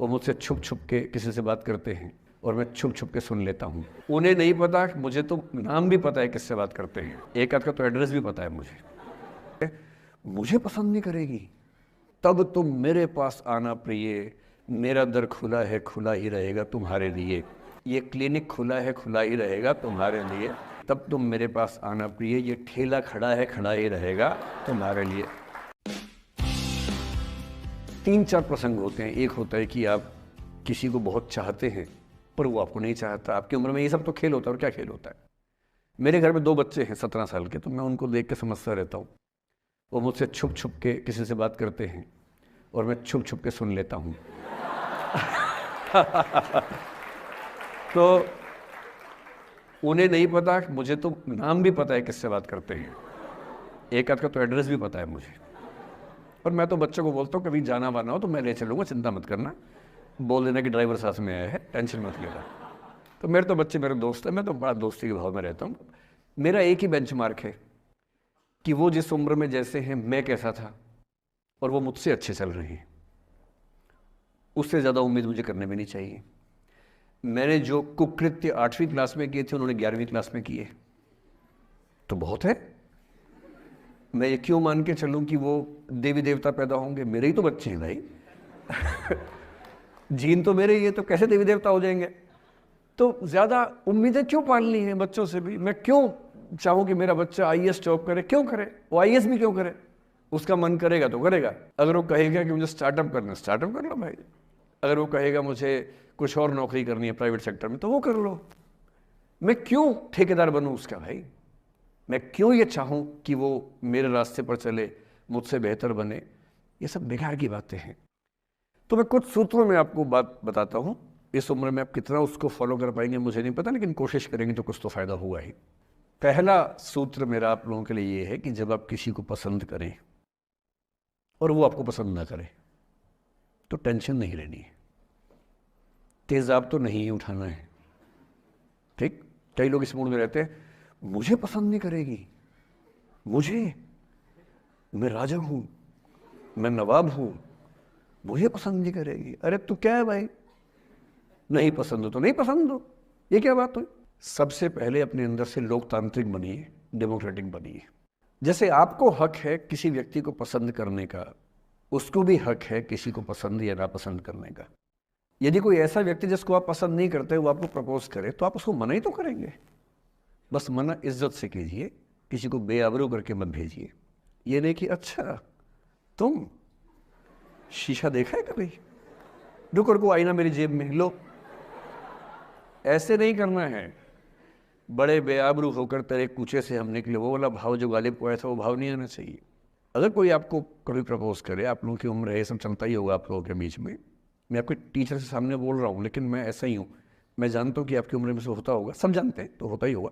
वो मुझसे छुप छुप के किसी से बात करते हैं और मैं छुप छुप के सुन लेता हूँ। उन्हें नहीं पता, मुझे तो नाम भी पता है किससे बात करते हैं, एक आध का तो एड्रेस भी पता है मुझे। मुझे पसंद नहीं करेगी, तब तुम मेरे पास आना प्रिय, मेरा दर खुला है, खुला ही रहेगा तुम्हारे लिए। ये क्लिनिक खुला है, खुला ही रहेगा तुम्हारे लिए। तब तुम मेरे पास आना प्रिय, ये ठेला खड़ा है, खड़ा ही रहेगा तुम्हारे लिए। 3-4 प्रसंग होते हैं। एक होता है कि आप किसी को बहुत चाहते हैं पर वो आपको नहीं चाहता। आपकी उम्र में ये सब तो खेल होता है, और क्या खेल होता है। मेरे घर में 2 बच्चे हैं 17 साल के, तो मैं उनको देख के समझता रहता हूँ। वो मुझसे छुप छुप के किसी से बात करते हैं और मैं छुप छुप के सुन लेता हूँ। तो उन्हें नहीं पता, मुझे तो नाम भी पता है किससे बात करते हैं, एक आध का तो एड्रेस भी पता है मुझे। और मैं तो बच्चों को बोलता हूँ कभी जाना वाना हो तो मैं ले चलूँगा, चिंता मत करना, बोल देना कि ड्राइवर साथ में आया है, टेंशन मत लेना। तो मेरे तो बच्चे मेरे दोस्त हैं, मैं तो बड़ा दोस्ती के भाव में रहता हूँ। मेरा एक ही बेंचमार्क है कि वो जिस उम्र में जैसे हैं मैं कैसा था, और वो मुझसे अच्छे चल रहे हैं। उससे ज़्यादा उम्मीद मुझे करने भी नहीं चाहिए। मैंने जो कुकृत्य 8वीं क्लास में किए थे उन्होंने 11वीं क्लास में किए, तो बहुत है। मैं ये क्यों मान के चलूँ कि वो देवी देवता पैदा होंगे? मेरे ही तो बच्चे हैं भाई। जीन तो मेरे ही है, तो कैसे देवी देवता हो जाएंगे? तो ज़्यादा उम्मीदें क्यों पालनी है बच्चों से भी? मैं क्यों चाहूँ कि मेरा बच्चा आईएएस जॉब करे? क्यों करे? वो आईएएस भी क्यों करे? उसका मन करेगा तो करेगा। अगर वो कहेगा कि मुझे स्टार्टअप करना, स्टार्टअप कर लो भाई। अगर वो कहेगा मुझे कुछ और नौकरी करनी है प्राइवेट सेक्टर में, तो वो कर लो। मैं क्यों ठेकेदार बनूं उसका भाई? मैं क्यों ये चाहूँ कि वो मेरे रास्ते पर चले, मुझसे बेहतर बने? ये सब बेकार की बातें हैं। तो मैं कुछ सूत्रों में आपको बात बताता हूँ। इस उम्र में आप कितना उसको फॉलो कर पाएंगे मुझे नहीं पता, लेकिन कोशिश करेंगे तो कुछ तो फायदा होगा ही। पहला सूत्र मेरा आप लोगों के लिए ये है कि जब आप किसी को पसंद करें और वो आपको पसंद ना करे, तो टेंशन नहीं लेनी है, तेजाब तो नहीं उठाना है। ठीक? कई लोग इस मूड में रहते हैं, मुझे पसंद नहीं करेगी, मैं राजा हूं, मैं नवाब हूं, मुझे पसंद नहीं करेगी। अरे तू क्या है भाई? नहीं पसंद हो तो नहीं पसंद हो, ये क्या बात हुई? सबसे पहले अपने अंदर से लोकतांत्रिक बनिए, डेमोक्रेटिक बनिए। जैसे आपको हक है किसी व्यक्ति को पसंद करने का, उसको भी हक है किसी को पसंद या नापसंद करने का। यदि कोई ऐसा व्यक्ति जिसको आप पसंद नहीं करते वो आपको प्रपोज करे, तो आप उसको मना ही तो करेंगे। बस मना इज्जत से कीजिए, किसी को बेआबरू करके मत भेजिए। ये नहीं कि अच्छा तुम शीशा देखा है कभी, रुको रुको आईना मेरी जेब में लो। ऐसे नहीं करना है। बड़े बेआबरू होकर तेरे कूचे से हम निकले, वो वाला भाव जो गालिब को आया था, वो भाव नहीं आना चाहिए। अगर कोई आपको कभी प्रपोज करे, आप लोगों की उम्र है, ये सब चलता ही होगा आप लोगों के बीच में। मैं आपके टीचर से सामने बोल रहा हूँ, लेकिन मैं ऐसा ही हूँ। मैं जानता हूँ कि आपकी उम्र में से होता होगा, सब जानते हैं, तो होता ही होगा।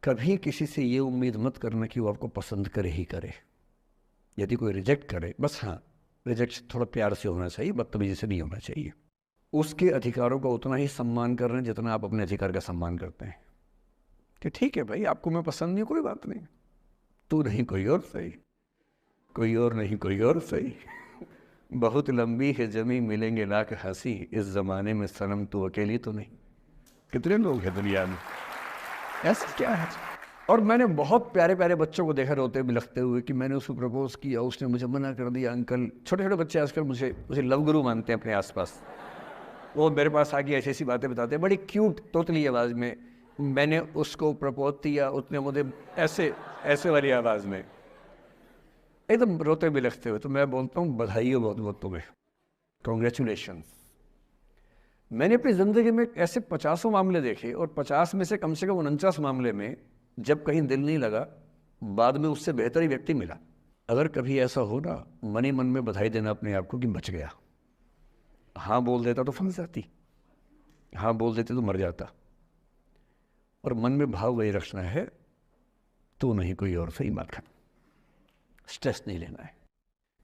कभी किसी से ये उम्मीद मत करना कि वो आपको पसंद करे ही करे। यदि कोई रिजेक्ट करे, बस हाँ, रिजेक्ट थोड़ा प्यार से होना चाहिए, बदतमीजी से नहीं होना चाहिए। उसके अधिकारों का उतना ही सम्मान कर रहे हैं जितना आप अपने अधिकार का सम्मान करते हैं। कि ठीक है भाई, आपको मैं पसंद नहीं, कोई बात नहीं, तू नहीं कोई और सही, कोई और नहीं कोई और सही। बहुत लंबी है जमी, मिलेंगे लाख हंसी, इस जमाने में सनम तू अकेली तो नहीं। कितने लोग हैं दुनिया में, ऐसा क्या है? और मैंने बहुत प्यारे प्यारे बच्चों को देखा रोते बिलखते हुए कि मैंने उसको प्रपोज किया, उसने मुझे मना कर दिया। अंकल, छोटे छोटे बच्चे आजकल मुझे लव गुरु मानते हैं अपने आसपास। वो मेरे पास आके ऐसी ऐसी बातें बताते हैं, बड़ी क्यूट तोतली आवाज़ में। मैंने उसको प्रपोज किया, उसने मुझे ऐसे ऐसे वाली आवाज़ में एकदम रोते बिलखते हुए। तो मैं बोलता हूँ बधाई हो बहुत बहुत तुम्हें, कॉन्ग्रेचुलेशन। मैंने अपनी ज़िंदगी में ऐसे 50 मामले देखे, और 50 में से कम 49 मामले में जब कहीं दिल नहीं लगा, बाद में उससे बेहतर ही व्यक्ति मिला। अगर कभी ऐसा हो ना, मन ही मन में बधाई देना अपने आप को कि बच गया। हाँ बोल देता तो फंस जाती, हाँ बोल देते तो मर जाता। और मन में भाव वही रखना है, तू नहीं कोई और सही बात करना, स्ट्रेस नहीं लेना है।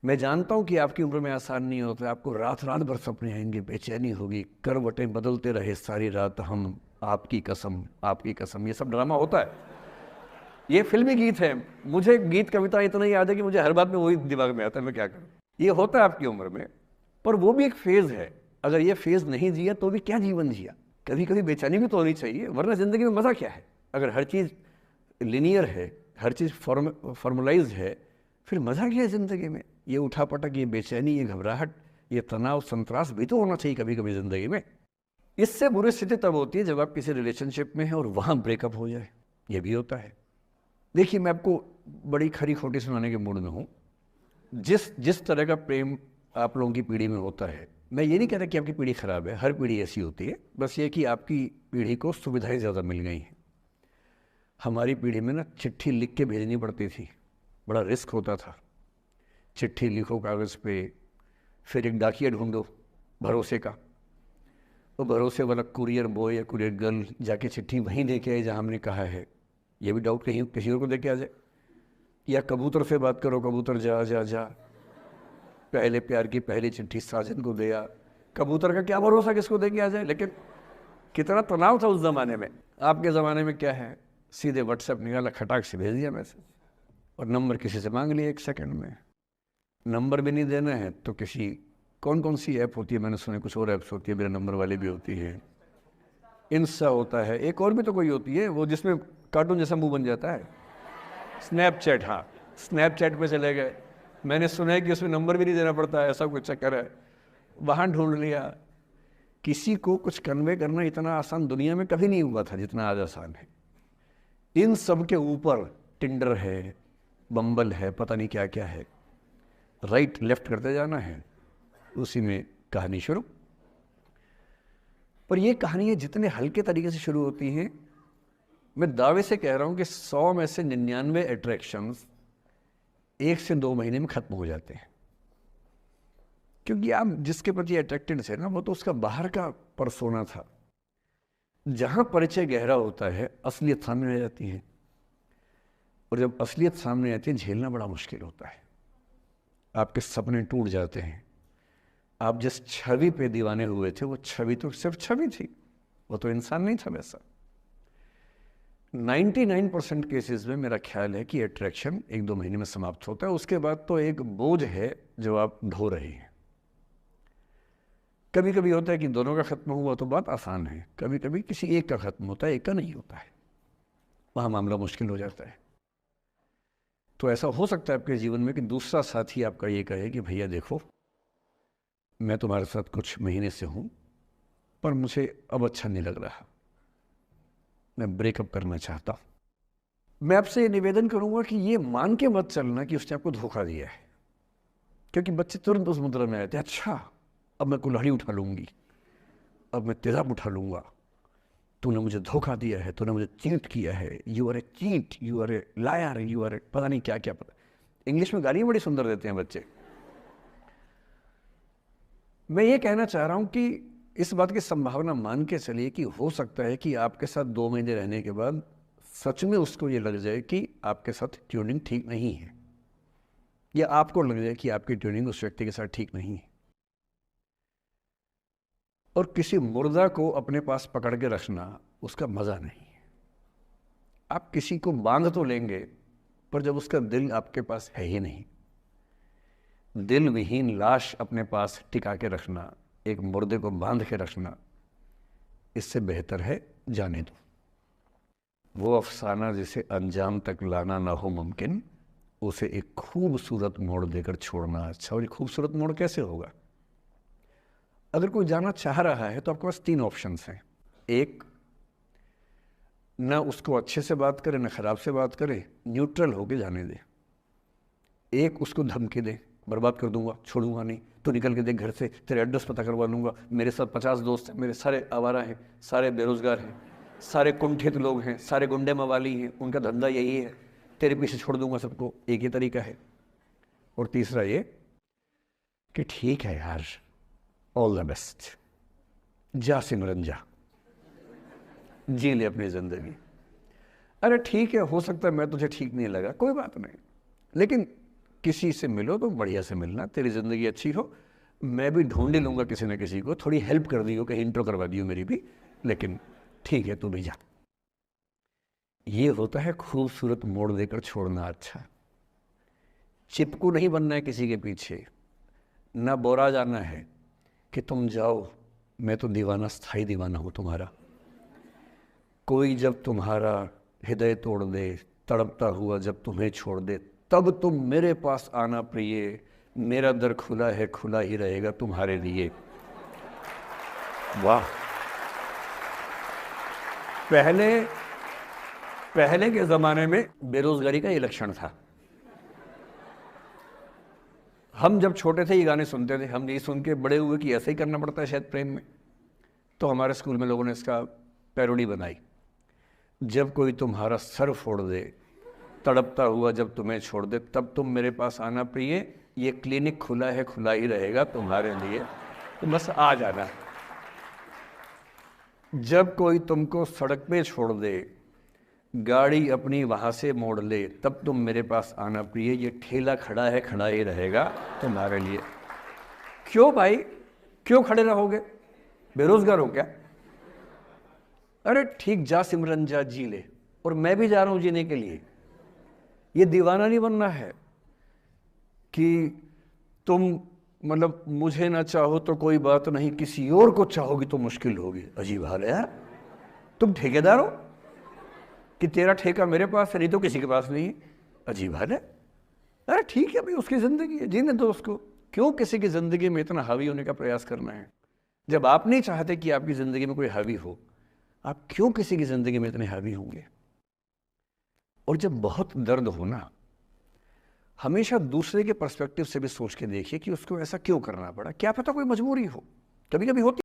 मैं जानता हूं कि आपकी उम्र में आसान नहीं होता, आपको रात रात भर सपने आएंगे, बेचैनी होगी, करवटें बदलते रहे सारी रात हम, आपकी कसम आपकी कसम। ये सब ड्रामा होता है, ये फिल्मी गीत है। मुझे गीत कविता इतना याद है कि मुझे हर बात में वही दिमाग में आता है, मैं क्या करूं। ये होता है आपकी उम्र में, पर वो भी एक फेज है। अगर ये फेज नहीं जिया तो भी क्या जीवन जिया। कभी कभी बेचैनी भी तो होनी चाहिए, वरना जिंदगी में मजा क्या है। अगर हर चीज लिनियर है, हर चीज फॉर्मुलाइज है, फिर मजा क्या है जिंदगी में। ये उठापटक, ये बेचैनी, ये घबराहट, ये तनाव, संतरास भी तो होना चाहिए कभी कभी जिंदगी में। इससे बुरी स्थिति तब होती है जब आप किसी रिलेशनशिप में हैं और वहां ब्रेकअप हो जाए, ये भी होता है। देखिए, मैं आपको बड़ी खरी खोटी सुनाने के मूड में हूँ। जिस जिस तरह का प्रेम आप लोगों की पीढ़ी में होता है, मैं ये नहीं कह रहा कि आपकी पीढ़ी खराब है, हर पीढ़ी ऐसी होती है, बस ये कि आपकी पीढ़ी को सुविधाएं ज़्यादा मिल गई हैं। हमारी पीढ़ी में ना चिट्ठी लिख के भेजनी पड़ती थी, बड़ा रिस्क होता था। चिट्ठी लिखो कागज़ पे, फिर एक डाकिया ढूंढो भरोसे का, तो भरोसे वाला कुरियर बॉय या कुरियर गर्ल जाके चिट्ठी वहीं दे के आए जहाँ हमने कहा है। ये भी डाउट कहीं किसी और को दे के आ जाए। या कबूतर से बात करो, कबूतर जा जा जा, पहले प्यार की पहली चिट्ठी साजन को दिया। कबूतर का क्या भरोसा किसको दे के आ जाए। लेकिन कितना तनाव था उस ज़माने में। आपके ज़माने में क्या है, सीधे व्हाट्सएप निकाला, खटाक से भेज दिया मैसेज, और नंबर किसी से मांग लिया 1 सेकंड में। नंबर भी नहीं देना है तो किसी, कौन कौन सी ऐप होती है, मैंने सुना कुछ और ऐप्स होती है, मेरे नंबर वाली भी होती है, इंस्टा होता है, एक और भी तो कोई होती है वो जिसमें कार्टून जैसा मुंह बन जाता है, स्नैपचैट। हाँ, स्नैपचैट पे चले गए। मैंने सुना है कि उसमें नंबर भी नहीं देना पड़ता है, ऐसा कुछ चक्कर है। वहाँ ढूंढ लिया। किसी को कुछ कन्वे करना इतना आसान दुनिया में कभी नहीं हुआ था जितना आज आसान है। इन सब के ऊपर टिंडर है, बम्बल है, पता नहीं क्या क्या है, राइट लेफ्ट करते जाना है, उसी में कहानी शुरू। पर ये कहानियाँ जितने हल्के तरीके से शुरू होती हैं, मैं दावे से कह रहा हूँ कि 100 में से 99 अट्रैक्शंस 1 से 2 महीने में खत्म हो जाते हैं। क्योंकि आप जिसके प्रति अट्रैक्टेड थे ना, वो तो उसका बाहर का परसोना था। जहाँ परिचय गहरा होता है, असलियत सामने आ जाती है, और जब असलियत सामने आती है झेलना बड़ा मुश्किल होता है। आपके सपने टूट जाते हैं। आप जिस छवि पे दीवाने हुए थे वो छवि तो सिर्फ छवि थी, वो तो इंसान नहीं था वैसा। 99% केसेस में मेरा ख्याल है कि अट्रैक्शन 1-2 महीने में समाप्त होता है। उसके बाद तो एक बोझ है जो आप ढो रहे हैं। कभी कभी होता है कि दोनों का खत्म हुआ तो बात आसान है, कभी कभी किसी एक का खत्म होता है, एक का नहीं होता है, वहां मामला मुश्किल हो जाता है। तो ऐसा हो सकता है आपके जीवन में कि दूसरा साथी आपका ये कहे कि भैया देखो, मैं तुम्हारे साथ कुछ महीने से हूं, पर मुझे अब अच्छा नहीं लग रहा, मैं ब्रेकअप करना चाहता हूं। मैं आपसे ये निवेदन करूंगा कि ये मान के मत चलना कि उसने आपको धोखा दिया है, क्योंकि बच्चे तुरंत उस मुद्रा में आते हैं, अच्छा अब मैं कुल्हाड़ी उठा लूंगी, अब मैं तेजाब उठा लूंगा, तूने मुझे धोखा दिया है, तूने मुझे चीट किया है, you are a cheat, you are a liar, you are a पता नहीं क्या क्या। पता, इंग्लिश में गालियां बड़ी सुंदर देते हैं बच्चे। मैं ये कहना चाह रहा हूं कि इस बात की संभावना मान के चलिए कि हो सकता है कि आपके साथ 2 महीने रहने के बाद सच में उसको ये लग जाए कि आपके साथ ट्यूनिंग ठीक नहीं है, या आपको लग जाए कि आपकी ट्यूनिंग उस व्यक्ति के साथ ठीक नहीं है। और किसी मुर्दा को अपने पास पकड़ के रखना उसका मजा नहीं है। आप किसी को बांध तो लेंगे, पर जब उसका दिल आपके पास है ही नहीं, दिल विहीन लाश अपने पास टिका के रखना, एक मुर्दे को बांध के रखना, इससे बेहतर है जाने दो। वो अफसाना जिसे अंजाम तक लाना ना हो मुमकिन, उसे एक खूबसूरत मोड़ देकर छोड़ना अच्छा। और ये खूबसूरत मोड़ कैसे होगा? अगर कोई जाना चाह रहा है तो आपके पास 3 ऑप्शंस हैं। एक, ना उसको अच्छे से बात करे ना खराब से बात करे, न्यूट्रल होके जाने दे। एक, उसको धमकी दे, बर्बाद कर दूंगा, छोड़ूंगा नहीं, तो निकल के देख घर से, तेरे एड्रेस पता करवा लूंगा, मेरे साथ 50 दोस्त हैं, मेरे सारे आवारा हैं, सारे बेरोजगार हैं, सारे कुंठित लोग हैं, सारे गुंडे मवाली हैं, उनका धंधा यही है, तेरे पीछे छोड़ दूंगा सबको। एक ही तरीका है। और तीसरा ये कि ठीक है यार, ऑल द बेस्ट, जा सिमरन जा, जी ले अपनी जिंदगी। अरे ठीक है, हो सकता है मैं तुझे ठीक नहीं लगा, कोई बात नहीं, लेकिन किसी से मिलो तो बढ़िया से मिलना, तेरी जिंदगी अच्छी हो। मैं भी ढूंढ ही लूंगा किसी न किसी को, थोड़ी हेल्प कर दियो, कहीं इंट्रो करवा दियो मेरी भी, लेकिन ठीक है तू भी जा। ये होता है खूबसूरत मोड़ देकर छोड़ना अच्छा। चिपकू नहीं बनना है किसी के पीछे, ना बोरा जाना है, कि तुम जाओ, मैं तो दीवाना, स्थाई दीवाना हूँ तुम्हारा। कोई जब तुम्हारा हृदय तोड़ दे, तड़पता हुआ जब तुम्हें छोड़ दे, तब तुम मेरे पास आना प्रिय, मेरा दर खुला है, खुला ही रहेगा तुम्हारे लिए। वाह। पहले के ज़माने में बेरोज़गारी का ये लक्षण था। हम जब छोटे थे ये गाने सुनते थे, हम यही सुन के बड़े हुए कि ऐसा ही करना पड़ता है शायद प्रेम में। तो हमारे स्कूल में लोगों ने इसका पैरोडी बनाई। जब कोई तुम्हारा सर फोड़ दे, तड़पता हुआ जब तुम्हें छोड़ दे, तब तुम मेरे पास आना प्रिय, ये क्लिनिक खुला है, खुला ही रहेगा तुम्हारे लिए, तो बस आ जाना। जब कोई तुमको सड़क पे छोड़ दे, गाड़ी अपनी वहाँ से मोड़ ले, तब तुम मेरे पास आना प्रिय, ये ठेला खड़ा है, खड़ा ही रहेगा तुम्हारे लिए। क्यों भाई, क्यों खड़े रहोगे? बेरोजगार हो क्या? अरे ठीक, जा सिमरन जा, जी ले, और मैं भी जा रहा हूँ जीने के लिए। ये दीवाना नहीं बनना है कि तुम मतलब मुझे ना चाहो तो कोई बात नहीं, किसी और को चाहोगी तो मुश्किल होगी। अजीब हाल है यार। तुम ठेकेदार हो कि तेरा ठेका मेरे पास है, नहीं तो किसी के पास नहीं है। अजीब हाल है। अरे ठीक है भाई, उसकी ज़िंदगी है, जीने दो उसको। क्यों किसी की ज़िंदगी में इतना हावी होने का प्रयास करना है? जब आप नहीं चाहते कि आपकी ज़िंदगी में कोई हावी हो, आप क्यों किसी की ज़िंदगी में इतने हावी होंगे? और जब बहुत दर्द हो ना, हमेशा दूसरे के पर्सपेक्टिव से भी सोच के देखिए कि उसको ऐसा क्यों करना पड़ा। क्या पता कोई मजबूरी हो, कभी कभी होती